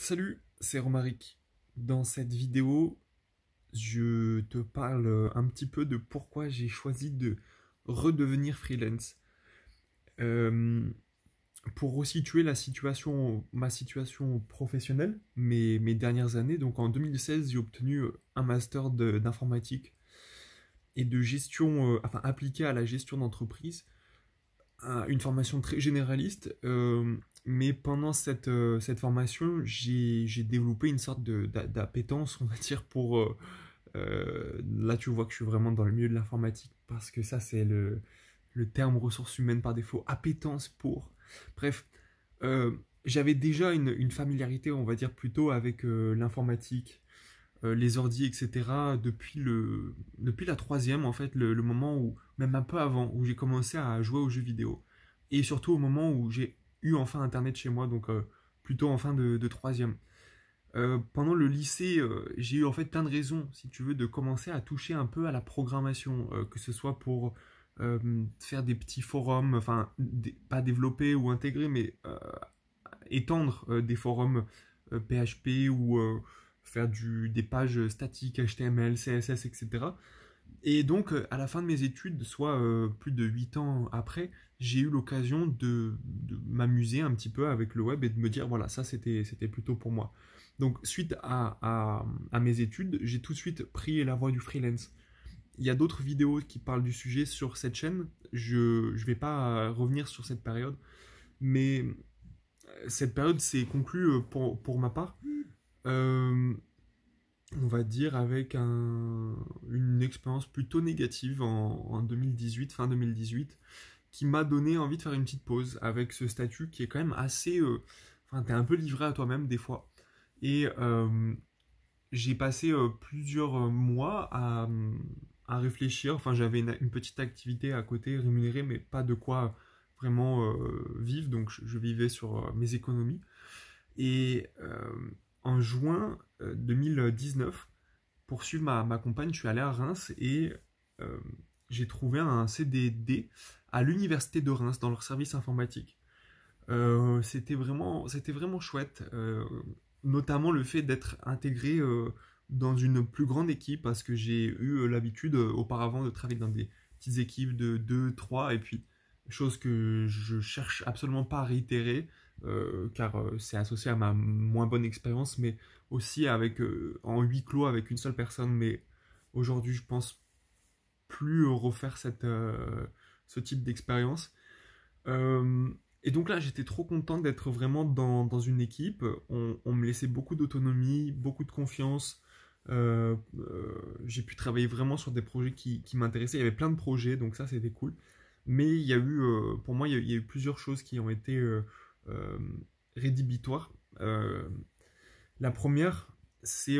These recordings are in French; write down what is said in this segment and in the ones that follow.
Salut, c'est Romaric. Dans cette vidéo, je te parle un petit peu de pourquoi j'ai choisi de redevenir freelance. Euh, pour resituer ma situation professionnelle, mes dernières années, donc en 2016, j'ai obtenu un master d'informatique et de gestion, enfin appliqué à la gestion d'entreprise, une formation très généraliste, mais pendant cette formation, j'ai développé une sorte d'appétence, on va dire, pour... là, tu vois que je suis vraiment dans le milieu de l'informatique, parce que ça, c'est le terme ressources humaines par défaut, appétence pour... Bref, euh, j'avais déjà une familiarité, on va dire, plutôt avec l'informatique, les ordi, etc. Depuis la troisième, en fait, le moment où, même un peu avant, où j'ai commencé à jouer aux jeux vidéo. Et surtout au moment où j'ai eu enfin Internet chez moi, donc plutôt en fin de troisième. Pendant le lycée, j'ai eu en fait plein de raisons, si tu veux, de commencer à toucher un peu à la programmation, que ce soit pour faire des petits forums, enfin, pas développer ou intégrer, mais étendre des forums PHP ou faire des pages statiques HTML, CSS, etc. Et donc, à la fin de mes études, soit plus de 8 ans après, j'ai eu l'occasion de m'amuser un petit peu avec le web et de me dire, voilà, ça c'était plutôt pour moi. Donc, suite à mes études, j'ai tout de suite pris la voie du freelance. Il y a d'autres vidéos qui parlent du sujet sur cette chaîne. Je ne vais pas revenir sur cette période, mais cette période s'est conclue pour ma part. Euh, on va dire avec une expérience plutôt négative en 2018, fin 2018, qui m'a donné envie de faire une petite pause avec ce statut qui est quand même assez... Enfin, t'es un peu livré à toi-même des fois. Et j'ai passé plusieurs mois à réfléchir. Enfin, j'avais une petite activité à côté rémunérée, mais pas de quoi vraiment vivre. Donc, je vivais sur mes économies. Et en juin 2019, pour suivre ma compagne, je suis allé à Reims et euh, j'ai trouvé un CDD à l'université de Reims dans leur service informatique. C'était vraiment chouette, notamment le fait d'être intégré dans une plus grande équipe parce que j'ai eu l'habitude auparavant de travailler dans des petites équipes de 2, 3 et puis chose que je cherche absolument pas à réitérer car c'est associé à ma moins bonne expérience mais aussi avec en huis clos avec une seule personne mais aujourd'hui je pense plus refaire ce type d'expérience. Euh, et donc là, j'étais trop content d'être vraiment dans une équipe. On me laissait beaucoup d'autonomie, beaucoup de confiance. J'ai pu travailler vraiment sur des projets qui m'intéressaient. Il y avait plein de projets, donc ça, c'était cool. Mais il y a eu, pour moi, il y a eu plusieurs choses qui ont été euh, rédhibitoires. La première, c'est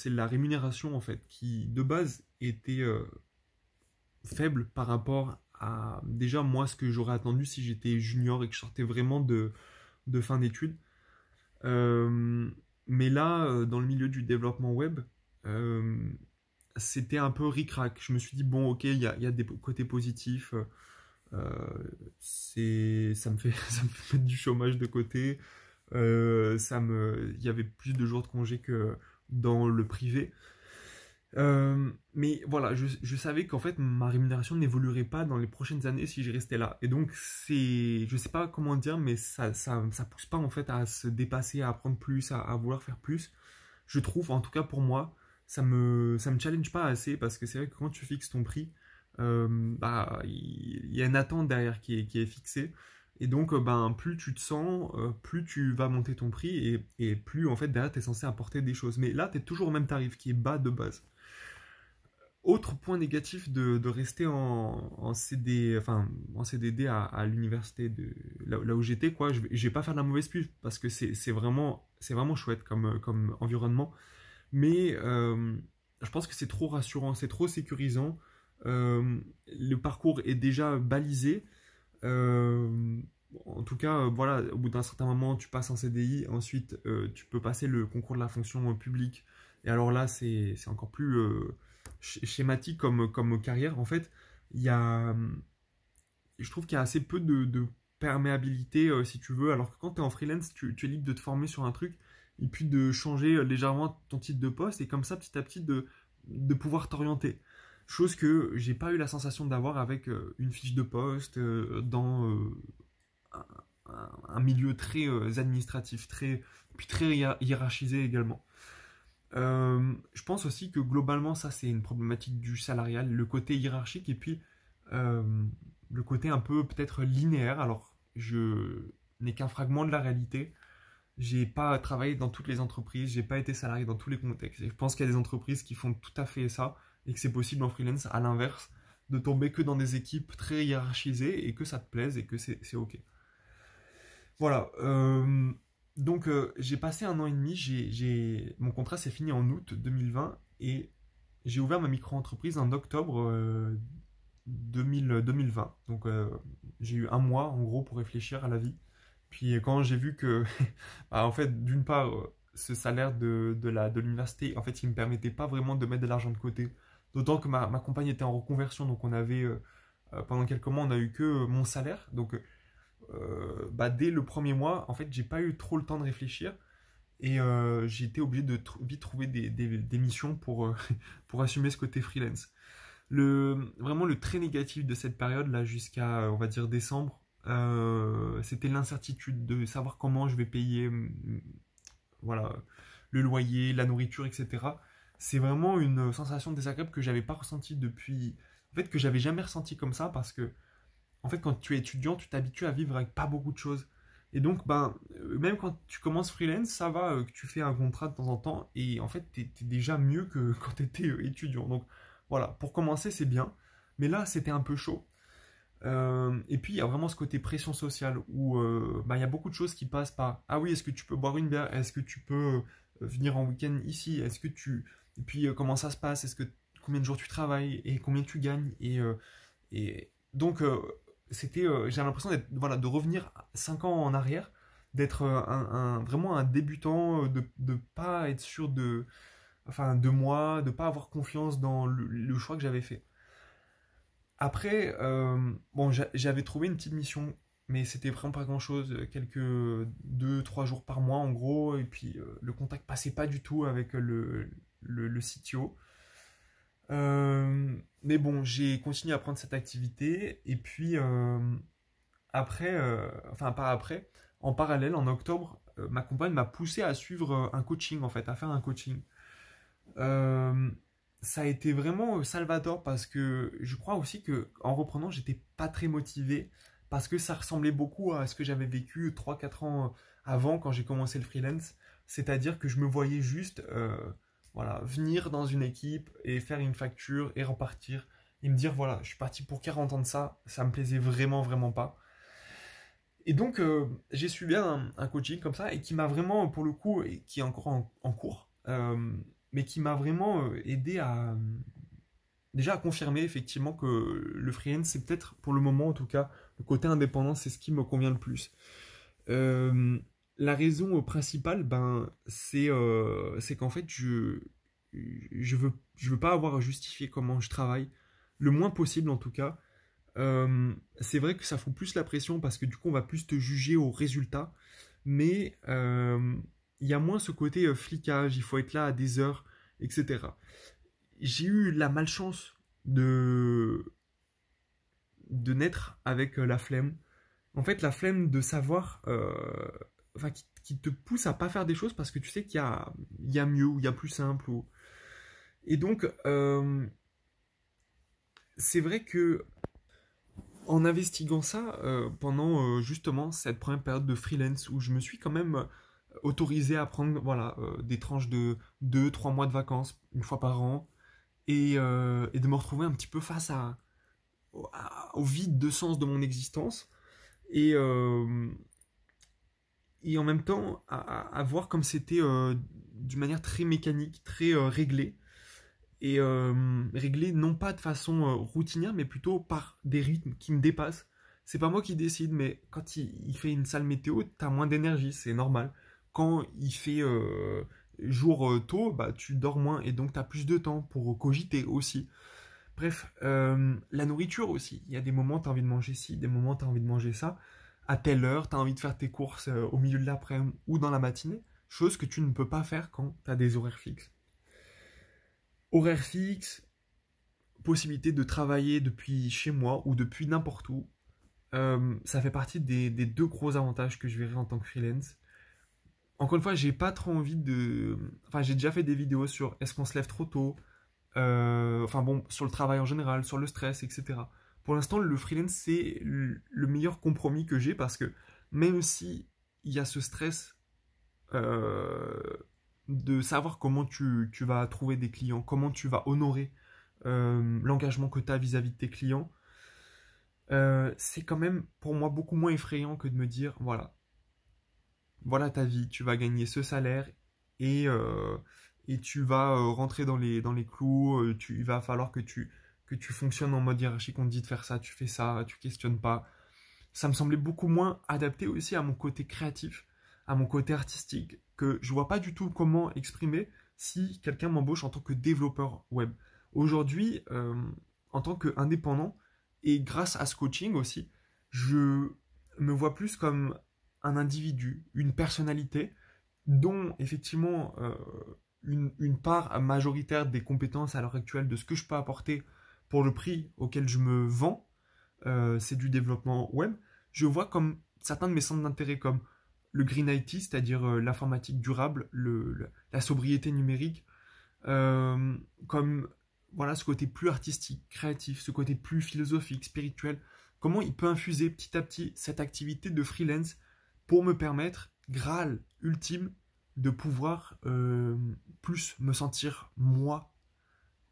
la rémunération, en fait, qui, de base, était faible par rapport à déjà moi ce que j'aurais attendu si j'étais junior et que je sortais vraiment de fin d'études. Euh, mais là, dans le milieu du développement web, euh, c'était un peu ric-rac. Je me suis dit, bon, ok, il y a des côtés positifs. Ça me fait, ça me fait mettre du chômage de côté. Il y avait plus de jours de congé que dans le privé. Mais voilà, je savais qu'en fait ma rémunération n'évoluerait pas dans les prochaines années si je restais là. Et donc je sais pas comment dire, mais ça pousse pas en fait à se dépasser, à apprendre plus, à vouloir faire plus. Je trouve, en tout cas pour moi, ça me challenge pas assez parce que c'est vrai que quand tu fixes ton prix, bah il y a une attente derrière qui est fixée. Et donc, ben, plus tu te sens, plus tu vas monter ton prix et plus en fait derrière tu es censé apporter des choses. Mais là, tu es toujours au même tarif qui est bas de base. Autre point négatif de rester en CD, enfin, en CDD à l'université là où j'étais, quoi, je vais pas faire de la mauvaise pub parce que c'est vraiment chouette comme environnement. Mais je pense que c'est trop rassurant, c'est trop sécurisant. Le parcours est déjà balisé. Euh, En tout cas, voilà, au bout d'un certain moment, tu passes en CDI, ensuite tu peux passer le concours de la fonction publique. Et alors là, c'est encore plus schématique comme carrière. En fait, il y a, je trouve qu'il y a assez peu de perméabilité, si tu veux, alors que quand tu es en freelance, tu es libre de te former sur un truc, et puis de changer légèrement ton titre de poste, et comme ça, petit à petit, de pouvoir t'orienter. Chose que j'ai pas eu la sensation d'avoir avec une fiche de poste dans un milieu très administratif, puis très hiérarchisé également. Je pense aussi que globalement, ça c'est une problématique du salarial, le côté hiérarchique et puis euh, le côté un peu peut-être linéaire. Alors, je n'ai qu'un fragment de la réalité. J'ai pas travaillé dans toutes les entreprises, j'ai pas été salarié dans tous les contextes. Et je pense qu'il y a des entreprises qui font tout à fait ça et que c'est possible en freelance, à l'inverse, de tomber que dans des équipes très hiérarchisées et que ça te plaise et que c'est ok. Voilà. Donc j'ai passé 1 an et demi, mon contrat s'est fini en août 2020 et j'ai ouvert ma micro-entreprise en octobre 2020. Donc j'ai eu un mois en gros pour réfléchir à la vie. Puis quand j'ai vu que, bah, en fait, d'une part, ce salaire de l'université, en fait, il me permettait pas vraiment de mettre de l'argent de côté. D'autant que ma compagne était en reconversion, donc on avait, pendant quelques mois, on a eu que mon salaire. Donc bah, dès le premier mois, en fait, j'ai pas eu trop le temps de réfléchir. Et j'ai été obligé de vite trouver des missions pour assumer ce côté freelance. Vraiment le trait négatif de cette période là jusqu'à on va dire décembre, c'était l'incertitude de savoir comment je vais payer voilà, le loyer, la nourriture, etc. C'est vraiment une sensation désagréable que j'avais pas ressentie depuis, en fait que j'avais jamais ressenti comme ça parce que en fait quand tu es étudiant tu t'habitues à vivre avec pas beaucoup de choses. Et donc, ben, même quand tu commences freelance, ça va, que tu fais un contrat de temps en temps, et en fait, t'es déjà mieux que quand t'étais étudiant. Donc, voilà, pour commencer, c'est bien. Mais là, c'était un peu chaud. Et puis, il y a vraiment ce côté pression sociale où bah, il y a beaucoup de choses qui passent par ah oui, est-ce que tu peux boire une bière? Est-ce que tu peux venir en week-end ici? Est-ce que tu. Et puis, comment ça se passe? Combien de jours tu travailles? Et combien tu gagnes? Et donc, j'ai l'impression voilà, de revenir 5 ans en arrière, d'être vraiment un débutant, de ne pas être sûr de moi, de pas avoir confiance dans le choix que j'avais fait. Après, bon, j'avais trouvé une petite mission, mais c'était vraiment pas grand-chose, quelques 2, 3 jours par mois en gros, et puis le contact passait pas du tout avec le CTO. Mais bon, j'ai continué à prendre cette activité, et puis après, enfin pas après, en parallèle, en octobre, ma compagne m'a poussé à suivre un coaching en fait, à faire un coaching. Euh, Ça a été vraiment salvateur parce que je crois aussi que en reprenant, j'étais pas très motivé parce que ça ressemblait beaucoup à ce que j'avais vécu 3, 4 ans avant quand j'ai commencé le freelance. C'est-à-dire que je me voyais juste voilà, venir dans une équipe et faire une facture et repartir et me dire voilà, je suis parti pour 40 ans de ça, ça me plaisait vraiment, vraiment pas. Et donc, j'ai suivi un coaching comme ça et qui m'a vraiment, pour le coup, et qui est encore en cours, mais qui m'a vraiment aidé déjà à confirmer effectivement que le freelance, c'est peut-être, pour le moment en tout cas, le côté indépendant, c'est ce qui me convient le plus. Euh, la raison principale, ben, c'est qu'en fait, je veux pas avoir à justifier comment je travaille, le moins possible en tout cas. C'est vrai que ça fout plus la pression parce que du coup on va plus te juger au résultat, mais il y a moins ce côté flicage, il faut être là à des heures, etc. J'ai eu la malchance de naître avec la flemme. En fait, la flemme de savoir, enfin, qui te pousse à pas faire des choses parce que tu sais qu'il y a mieux ou il y a plus simple. Et donc, c'est vrai que en investiguant ça pendant justement cette première période de freelance où je me suis quand même autorisé à prendre voilà, des tranches de 2, 3 mois de vacances une fois par an et de me retrouver un petit peu face au vide de sens de mon existence et, euh, et en même temps à voir comme c'était d'une manière très mécanique, très réglée et réglé non pas de façon routinière, mais plutôt par des rythmes qui me dépassent. C'est pas moi qui décide, mais quand il fait une sale météo, t'as moins d'énergie, c'est normal. Quand il fait jour tôt, bah tu dors moins et donc t'as plus de temps pour cogiter aussi. Bref, la nourriture aussi. Il y a des moments t'as envie de manger ci, des moments t'as envie de manger ça. À telle heure, t'as envie de faire tes courses au milieu de l'après-midi ou dans la matinée. chose que tu ne peux pas faire quand tu as des horaires fixes. Horaires fixes, possibilité de travailler depuis chez moi ou depuis n'importe où, ça fait partie des deux gros avantages que je verrai en tant que freelance. Encore une fois, j'ai pas trop envie de... Enfin, j'ai déjà fait des vidéos sur est-ce qu'on se lève trop tôt, enfin bon, sur le travail en général, sur le stress, etc. Pour l'instant, le freelance, c'est le meilleur compromis que j'ai parce que même si il y a ce stress euh, de savoir comment tu vas trouver des clients, comment tu vas honorer l'engagement que tu as vis-à-vis de tes clients, c'est quand même pour moi beaucoup moins effrayant que de me dire, voilà ta vie, tu vas gagner ce salaire et, euh, et tu vas rentrer dans les clous, il va falloir que tu fonctionnes en mode hiérarchique, on te dit de faire ça, tu fais ça, tu questionnes pas. Ça me semblait beaucoup moins adapté aussi à mon côté créatif, à mon côté artistique, que je vois pas du tout comment exprimer si quelqu'un m'embauche en tant que développeur web. Aujourd'hui, en tant qu'indépendant, et grâce à ce coaching aussi, je me vois plus comme un individu, une personnalité, dont effectivement une part majoritaire des compétences à l'heure actuelle de ce que je peux apporter pour le prix auquel je me vends, c'est du développement web. Je vois comme certains de mes centres d'intérêt comme le Green IT, c'est-à-dire l'informatique durable, la sobriété numérique, comme voilà ce côté plus artistique, créatif, ce côté plus philosophique, spirituel, comment il peut infuser petit à petit cette activité de freelance pour me permettre, Graal ultime, de pouvoir plus me sentir moi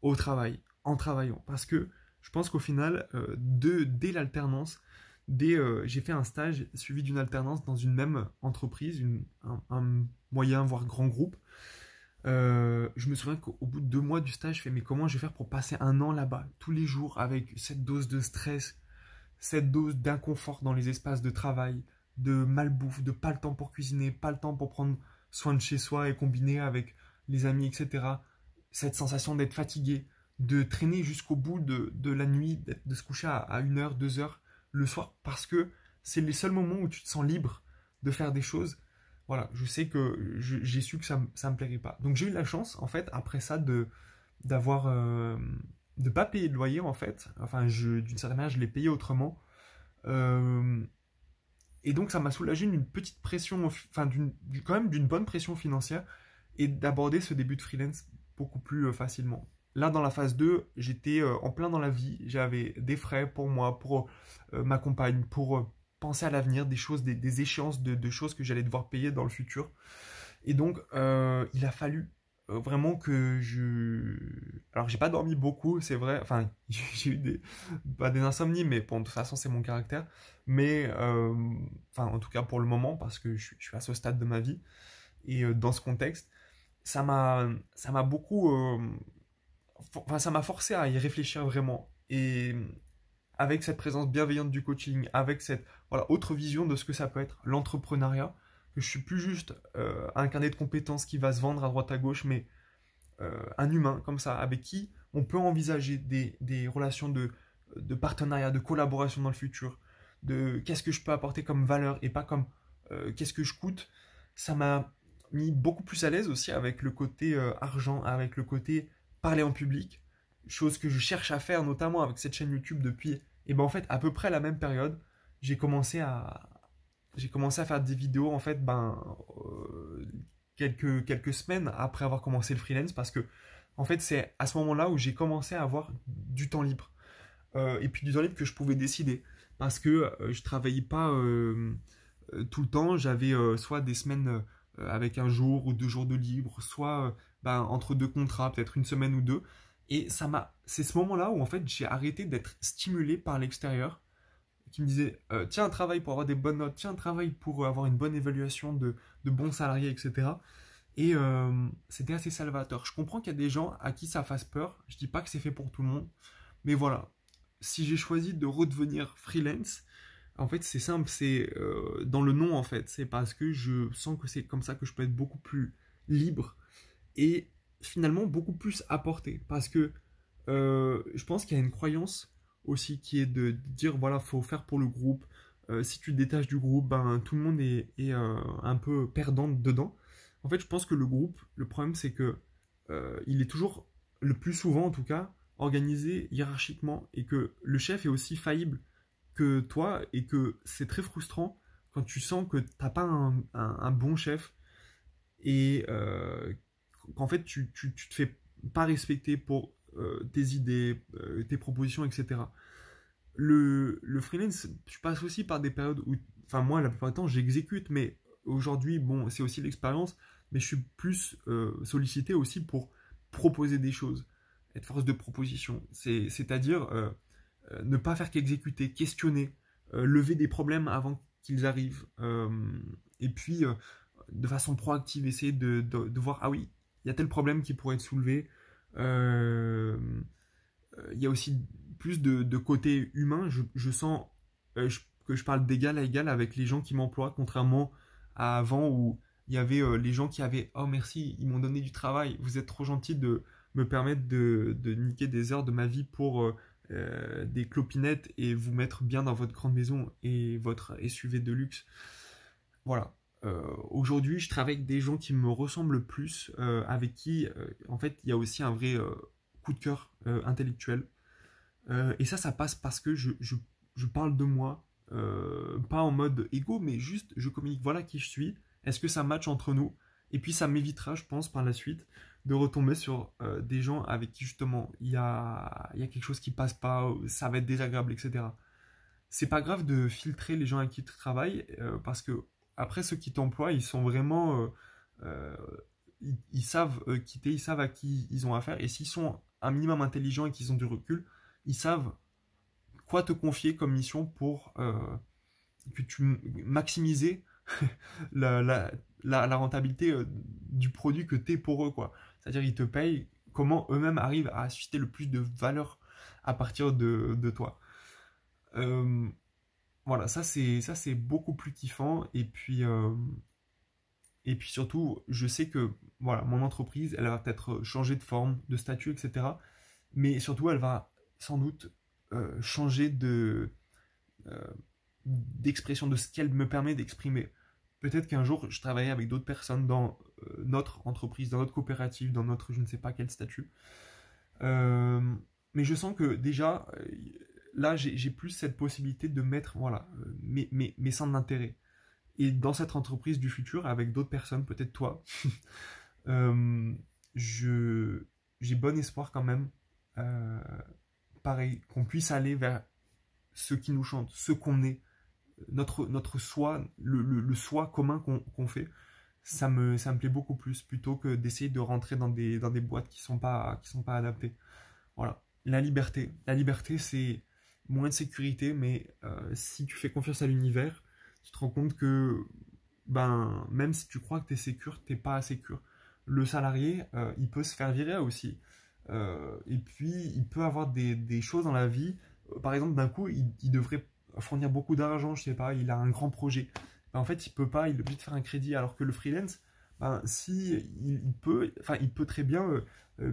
au travail, en travaillant. Parce que je pense qu'au final, dès l'alternance, j'ai fait un stage suivi d'une alternance dans une même entreprise, un moyen, voire grand groupe. Je me souviens qu'au bout de 2 mois du stage, je fais mais comment je vais faire pour passer un an là-bas, tous les jours, avec cette dose de stress, cette dose d'inconfort dans les espaces de travail, de malbouffe, de pas le temps pour cuisiner, pas le temps pour prendre soin de chez soi et combiner avec les amis, etc. Cette sensation d'être fatigué, de traîner jusqu'au bout de la nuit, de se coucher à 1 heure, 2 heures le soir, parce que c'est les seuls moments où tu te sens libre de faire des choses. Voilà, je sais que j'ai su que ça me plairait pas. Donc j'ai eu la chance, en fait, après ça, d'avoir de pas payer de loyer, en fait. Enfin, d'une certaine manière, je l'ai payé autrement. Euh, et donc ça m'a soulagé d'une petite pression, enfin quand même d'une bonne pression financière et d'aborder ce début de freelance beaucoup plus facilement. Là, dans la phase 2, j'étais en plein dans la vie, j'avais des frais pour moi, pour ma compagne, pour penser à l'avenir, des choses, des échéances de choses que j'allais devoir payer dans le futur. Et donc, il a fallu vraiment que je... Alors, j'ai pas dormi beaucoup, c'est vrai. Enfin, j'ai eu pas des insomnies, mais bon, de toute façon, c'est mon caractère. Mais, enfin, en tout cas pour le moment, parce que je suis à ce stade de ma vie. Et dans ce contexte, ça m'a beaucoup... Enfin, ça m'a forcé à y réfléchir vraiment. Et avec cette présence bienveillante du coaching, avec cette voilà, autre vision de ce que ça peut être l'entrepreneuriat, que je suis plus juste un carnet de compétences qui va se vendre à droite à gauche, mais un humain comme ça, avec qui on peut envisager des relations de partenariat, de collaboration dans le futur, de qu'est-ce que je peux apporter comme valeur et pas comme qu'est-ce que je coûte, ça m'a mis beaucoup plus à l'aise aussi avec le côté argent, avec le côté parler en public, chose que je cherche à faire notamment avec cette chaîne YouTube depuis, et ben en fait à peu près la même période, j'ai commencé à j'ai commencé à faire des vidéos en fait quelques semaines après avoir commencé le freelance parce que en fait c'est à ce moment-là où j'ai commencé à avoir du temps libre. Et puis du temps libre que je pouvais décider parce que je travaillais pas tout le temps, j'avais soit des semaines avec 1 jour ou 2 jours de libre, soit entre deux contrats, peut-être une semaine ou deux. Et c'est ce moment-là où en fait j'ai arrêté d'être stimulé par l'extérieur qui me disait tiens, un travail pour avoir des bonnes notes, tiens, un travail pour avoir une bonne évaluation de bons salariés, etc. Et c'était assez salvateur. Je comprends qu'il y a des gens à qui ça fasse peur. Je dis pas que c'est fait pour tout le monde. Mais voilà. Si j'ai choisi de redevenir freelance, en fait, c'est simple. C'est dans le nom, en fait. C'est parce que je sens que c'est comme ça que je peux être beaucoup plus libre et finalement beaucoup plus apporté. Parce que je pense qu'il y a une croyance aussi qui est de dire voilà, faut faire pour le groupe. Si tu te détaches du groupe, ben tout le monde est un peu perdant dedans. En fait, je pense que le groupe, le problème, c'est que il est toujours, le plus souvent en tout cas, organisé hiérarchiquement et que le chef est aussi faillible que toi et que c'est très frustrant quand tu sens que t'as pas un bon chef et qu'en fait tu te fais pas respecter pour tes idées, tes propositions, etc. Le freelance, je passe aussi par des périodes où, enfin moi la plupart du temps j'exécute, mais aujourd'hui, bon, c'est aussi l'expérience, mais je suis plus sollicité aussi pour proposer des choses, être force de proposition, c'est-à-dire ne pas faire qu'exécuter, questionner, lever des problèmes avant qu'ils arrivent, et puis de façon proactive essayer de voir, ah oui, il y a tel problème qui pourrait être soulevé, euh, il y a aussi plus de côté humain. Je sens que je parle d'égal à égal avec les gens qui m'emploient, contrairement à avant où il y avait les gens qui avaient oh merci, ils m'ont donné du travail, vous êtes trop gentil de me permettre de niquer des heures de ma vie pour des clopinettes et vous mettre bien dans votre grande maison et votre SUV de luxe. Voilà. Aujourd'hui, je travaille avec des gens qui me ressemblent plus, avec qui, en fait, il y a aussi un vrai coup de cœur intellectuel. Et ça passe parce que je parle de moi, pas en mode égo, mais juste je communique voilà qui je suis, est-ce que ça match entre nous, et puis ça m'évitera, je pense, par la suite, de retomber sur des gens avec qui justement il y a quelque chose qui passe pas, ça va être désagréable, etc. C'est pas grave de filtrer les gens avec qui tu travailles, parce que après ceux qui t'emploient, ils sont vraiment... euh, ils savent quitter, ils savent à qui ils ont affaire, et s'ils sont un minimum intelligents et qu'ils ont du recul, ils savent quoi te confier comme mission pour que tu maximiser la, la, la rentabilité du produit que t'es pour eux, quoi. C'est-à-dire ils te payent comment eux-mêmes arrivent à susciter le plus de valeur à partir de toi. Euh, voilà, ça c'est beaucoup plus kiffant et puis surtout, je sais que voilà, mon entreprise, elle va peut-être changer de forme, de statut, etc. Mais surtout, elle va sans doute changer euh, d'expression, de ce qu'elle me permet d'exprimer. Peut-être qu'un jour, je travaillerai avec d'autres personnes dans notre entreprise, dans notre coopérative, dans notre je ne sais pas quel statut. Euh, mais je sens que déjà, là, j'ai plus cette possibilité de mettre voilà, mes centres d'intérêt. Et dans cette entreprise du futur, avec d'autres personnes, peut-être toi, euh, je, j'ai bon espoir quand même, euh, pareil, qu'on puisse aller vers ce qui nous chante, ce qu'on est, notre soi, le soi commun qu'on fait. Ça me plaît beaucoup plus plutôt que d'essayer de rentrer dans des boîtes qui sont pas adaptées. Voilà. La liberté, c'est moins de sécurité, mais si tu fais confiance à l'univers, tu te rends compte que ben, même si tu crois que tu es sécure, t'es pas sécure. Le salarié, il peut se faire virer aussi. Et puis, il peut avoir des choses dans la vie. Par exemple, d'un coup, il devrait fournir beaucoup d'argent, je sais pas, il a un grand projet. Ben, en fait, il peut pas, il est obligé de faire un crédit. Alors que le freelance, ben, si il peut, enfin, il peut très bien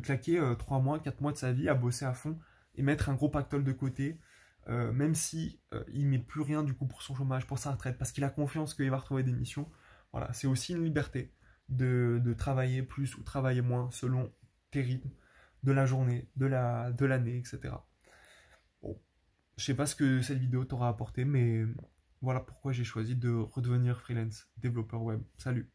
claquer 3 mois, 4 mois de sa vie à bosser à fond et mettre un gros pactole de côté, même si il met plus rien du coup pour son chômage, pour sa retraite, parce qu'il a confiance qu'il va retrouver des missions. Voilà, c'est aussi une liberté de travailler plus ou travailler moins selon tes rythmes de la journée, de l'année, etc. Bon, je sais pas ce que cette vidéo t'aura apporté, mais voilà pourquoi j'ai choisi de redevenir freelance développeur web. Salut!